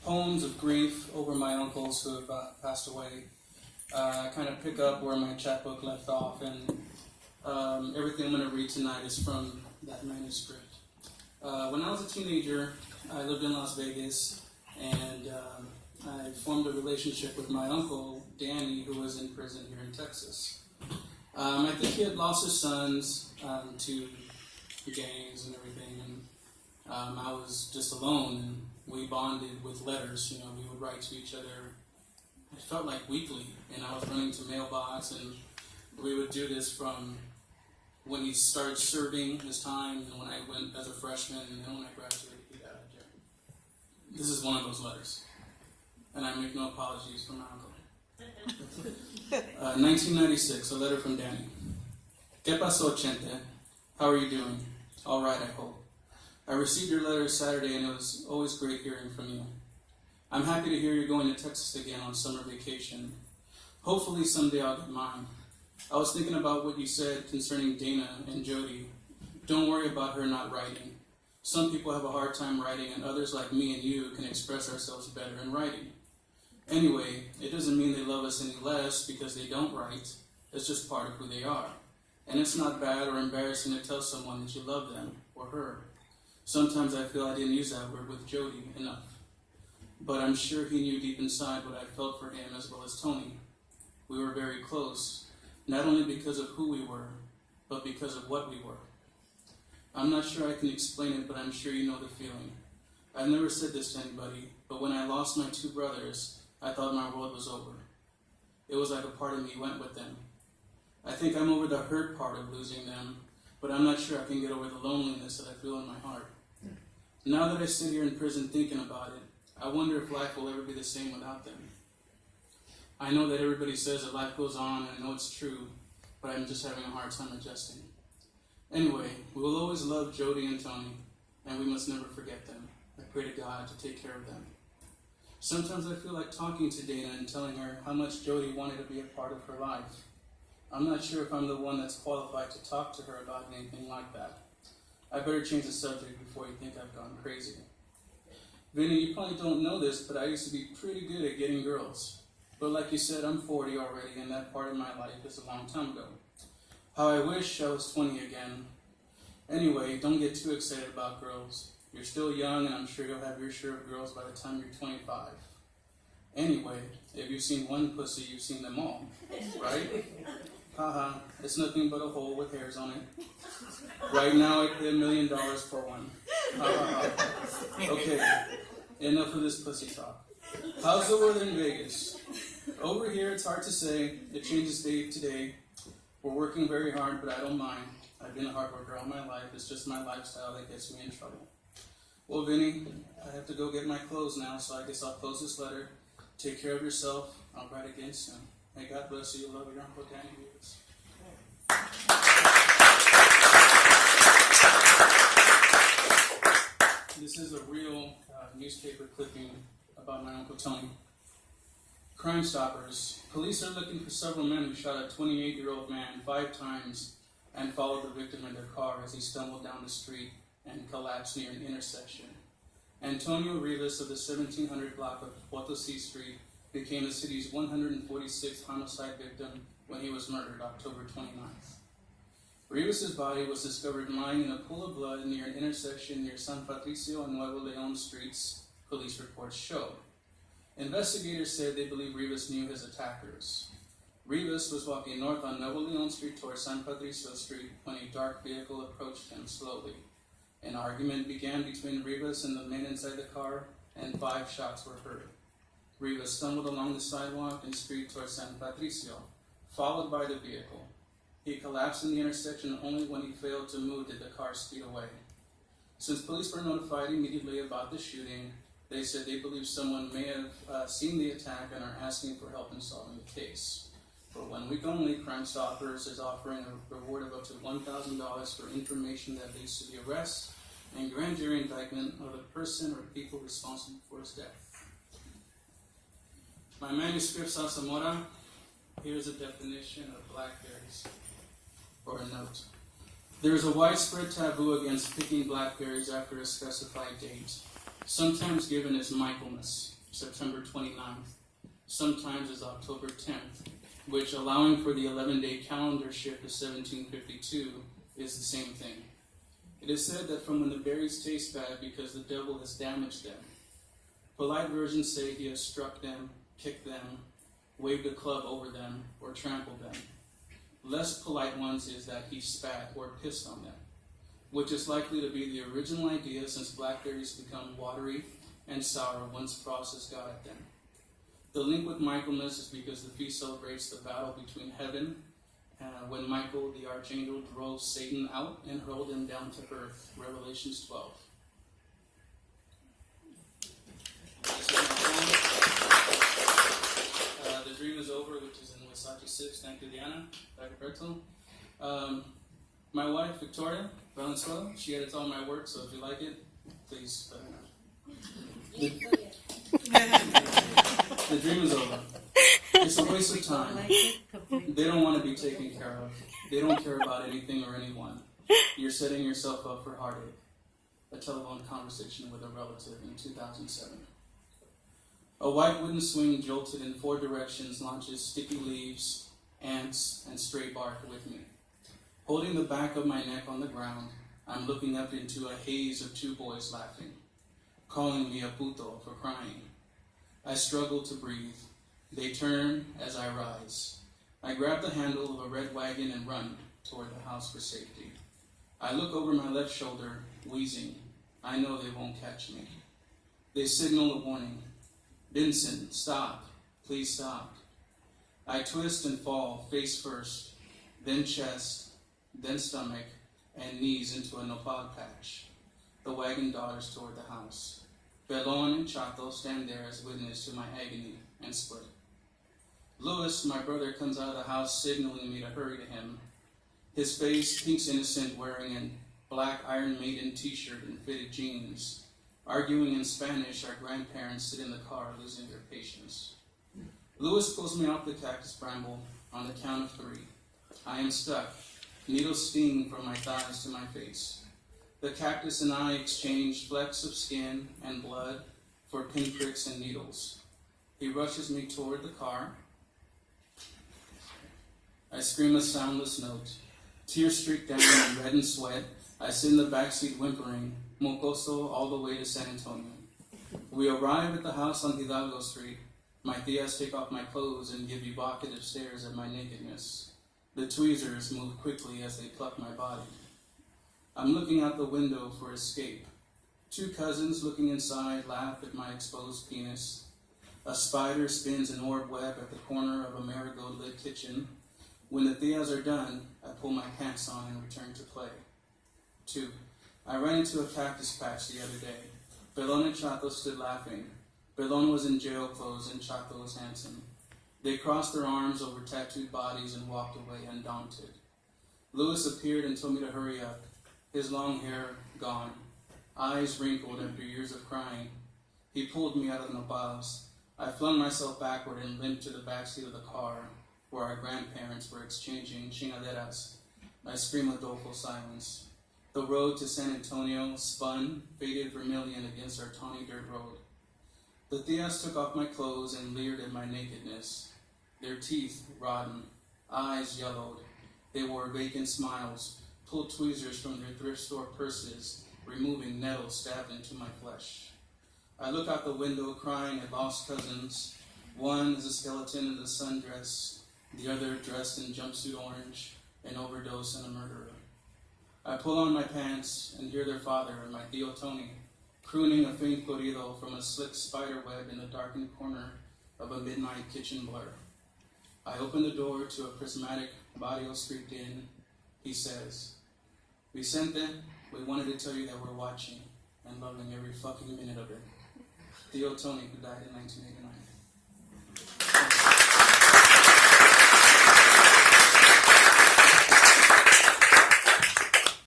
poems of grief over my uncles who have passed away. I kind of pick up where my chapbook left off, and everything I'm going to read tonight is from that manuscript. When I was a teenager, I lived in Las Vegas, and I formed a relationship with my uncle, Danny, who was in prison here in Texas. I think he had lost his sons to gangs and everything, and I was just alone, and we bonded with letters. You know, we would write to each other. It felt like weekly, and I was running to mailbox, and we would do this from when he started serving his time, and when I went as a freshman, and then when I graduated, he got out of jail. This is one of those letters, and I make no apologies for my uncle. 1996, a letter from Danny. ¿Qué pasó, Chente? How are you doing? All right, I hope. I received your letter Saturday, and it was always great hearing from you. I'm happy to hear you're going to Texas again on summer vacation. Hopefully someday I'll get mine. I was thinking about what you said concerning Dana and Jody. Don't worry about her not writing. Some people have a hard time writing, and others like me and you can express ourselves better in writing. Anyway, it doesn't mean they love us any less because they don't write. It's just part of who they are. And it's not bad or embarrassing to tell someone that you love them or her. Sometimes I feel I didn't use that word with Jody enough. But I'm sure he knew deep inside what I felt for him as well as Tony. We were very close, not only because of who we were, but because of what we were. I'm not sure I can explain it, but I'm sure you know the feeling. I've never said this to anybody, but when I lost my two brothers, I thought my world was over. It was like a part of me went with them. I think I'm over the hurt part of losing them, but I'm not sure I can get over the loneliness that I feel in my heart. Now that I sit here in prison thinking about it, I wonder if life will ever be the same without them. I know that everybody says that life goes on, and I know it's true, but I'm just having a hard time adjusting. Anyway, we will always love Jody and Tony, and we must never forget them. I pray to God to take care of them. Sometimes I feel like talking to Dana and telling her how much Jody wanted to be a part of her life. I'm not sure if I'm the one that's qualified to talk to her about anything like that. I better change the subject before you think I've gone crazy. Vinny, you probably don't know this, but I used to be pretty good at getting girls. But like you said, I'm 40 already, and that part of my life is a long time ago. How I wish I was 20 again. Anyway, don't get too excited about girls. You're still young, and I'm sure you'll have your share of girls by the time you're 25. Anyway, if you've seen one pussy, you've seen them all, right? Haha, it's nothing but a hole with hairs on it. Right now, I'd pay $1 million for one. Ha ha ha. Okay, enough of this pussy talk. How's the weather in Vegas? Over here, it's hard to say. It changes day to day. We're working very hard, but I don't mind. I've been a hard worker all my life. It's just my lifestyle that gets me in trouble. Well, Vinny, I have to go get my clothes now, so I guess I'll close this letter. Take care of yourself. I'll write again soon. May God bless you. Love your Uncle Danny. This is a real newspaper clipping about my Uncle Tony. Crime Stoppers. Police are looking for several men who shot a 28-year-old man 5 times and followed the victim in their car as he stumbled down the street and collapsed near an intersection. Antonio Rivas of the 1700 block of Potosi Street became the city's 146th homicide victim when he was murdered October 29th. Rivas' body was discovered lying in a pool of blood near an intersection near San Patricio and Nuevo Leon streets, police reports show. Investigators said they believe Rivas knew his attackers. Rivas was walking north on Nuevo Leon Street towards San Patricio Street when a dark vehicle approached him slowly. An argument began between Rivas and the men inside the car, and 5 shots were heard. Rivas stumbled along the sidewalk and street towards San Patricio, followed by the vehicle. He collapsed in the intersection only when he failed to move did the car speed away. Since police were notified immediately about the shooting, they said they believe someone may have seen the attack and are asking for help in solving the case. For 1 week only, Crime Stoppers is offering a reward of up to $1,000 for information that leads to the arrest and grand jury indictment of the person or people responsible for his death. My manuscript, Sasamora, here's a definition of blackberries, or a note. There is a widespread taboo against picking blackberries after a specified date. sometimes given as Michaelmas, September 29th, sometimes as October 10th, which, allowing for the 11-day calendar shift of 1752, is the same thing. It is said that from when the berries taste bad because the devil has damaged them. Polite versions say he has struck them, kicked them, waved a club over them, or trampled them. Less polite ones is that he spat or pissed on them, which is likely to be the original idea since blackberries become watery and sour once frost has got at them. The link with Michaelmas is because the feast celebrates the battle between heaven when Michael the archangel drove Satan out and hurled him down to earth, Revelations 12. The Dream is Over, which is in Huizache 6. Thank you, Diana. Dr. Bertel. My wife, Victoria Valenzuela, she edits all my work, so if you like it, please let her know. The dream is over. It's a waste of time. They don't want to be taken care of. They don't care about anything or anyone. You're setting yourself up for heartache. A telephone conversation with a relative in 2007. A white wooden swing jolted in 4 directions launches sticky leaves, ants, and stray bark with me. Holding the back of my neck on the ground, I'm looking up into a haze of 2 boys laughing, calling me a puto for crying. I struggle to breathe. They turn as I rise. I grab the handle of a red wagon and run toward the house for safety. I look over my left shoulder, wheezing. I know they won't catch me. They signal a warning. Vincent, stop. Please stop. I twist and fall, face first, then chest, then stomach, and knees into a nopal patch. The wagon daughters toward the house. Belon and Chato stand there as witness to my agony and split. Louis, my brother, comes out of the house signaling me to hurry to him. His face, Pink's innocent, wearing a black Iron Maiden t-shirt and fitted jeans. Arguing in Spanish, our grandparents sit in the car, losing their patience. Louis pulls me off the cactus bramble on the count of 3. I am stuck, needles sting from my thighs to my face. The cactus and I exchange flecks of skin and blood for pinpricks and needles. He rushes me toward the car. I scream a soundless note. Tears streak down in red and sweat. I sit in the backseat whimpering, mocoso all the way to San Antonio. We arrive at the house on Hidalgo Street. My tias take off my clothes and give evocative stares at my nakedness. The tweezers move quickly as they pluck my body. I'm looking out the window for escape. 2 cousins looking inside laugh at my exposed penis. A spider spins an orb web at the corner of a marigold-lit kitchen. When the tias are done, I pull my pants on and return to play. 2. I ran into a cactus patch the other day. Belon and Chato stood laughing. Belon was in jail clothes and Chato was handsome. They crossed their arms over tattooed bodies and walked away undaunted. Louis appeared and told me to hurry up. His long hair gone, eyes wrinkled after years of crying. He pulled me out of the nopals. I flung myself backward and limped to the backseat of the car, where our grandparents were exchanging chingaderas. I scream a doleful silence. The road to San Antonio spun, faded vermilion against our tawny dirt road. The tias took off my clothes and leered at my nakedness. Their teeth rotten, eyes yellowed. They wore vacant smiles, pulled tweezers from their thrift store purses, removing nettles stabbed into my flesh. I look out the window crying at lost cousins. One is a skeleton in a sundress, the other dressed in jumpsuit orange, an overdose and a murderer. I pull on my pants and hear their father, my Tio Tony, crooning a faint corrido from a slick spider web in the darkened corner of a midnight kitchen blur. I open the door to a prismatic barrio street inn. He says, Vicente, we wanted to tell you that we're watching and loving every fucking minute of it. Tio Tony, who died in 1989.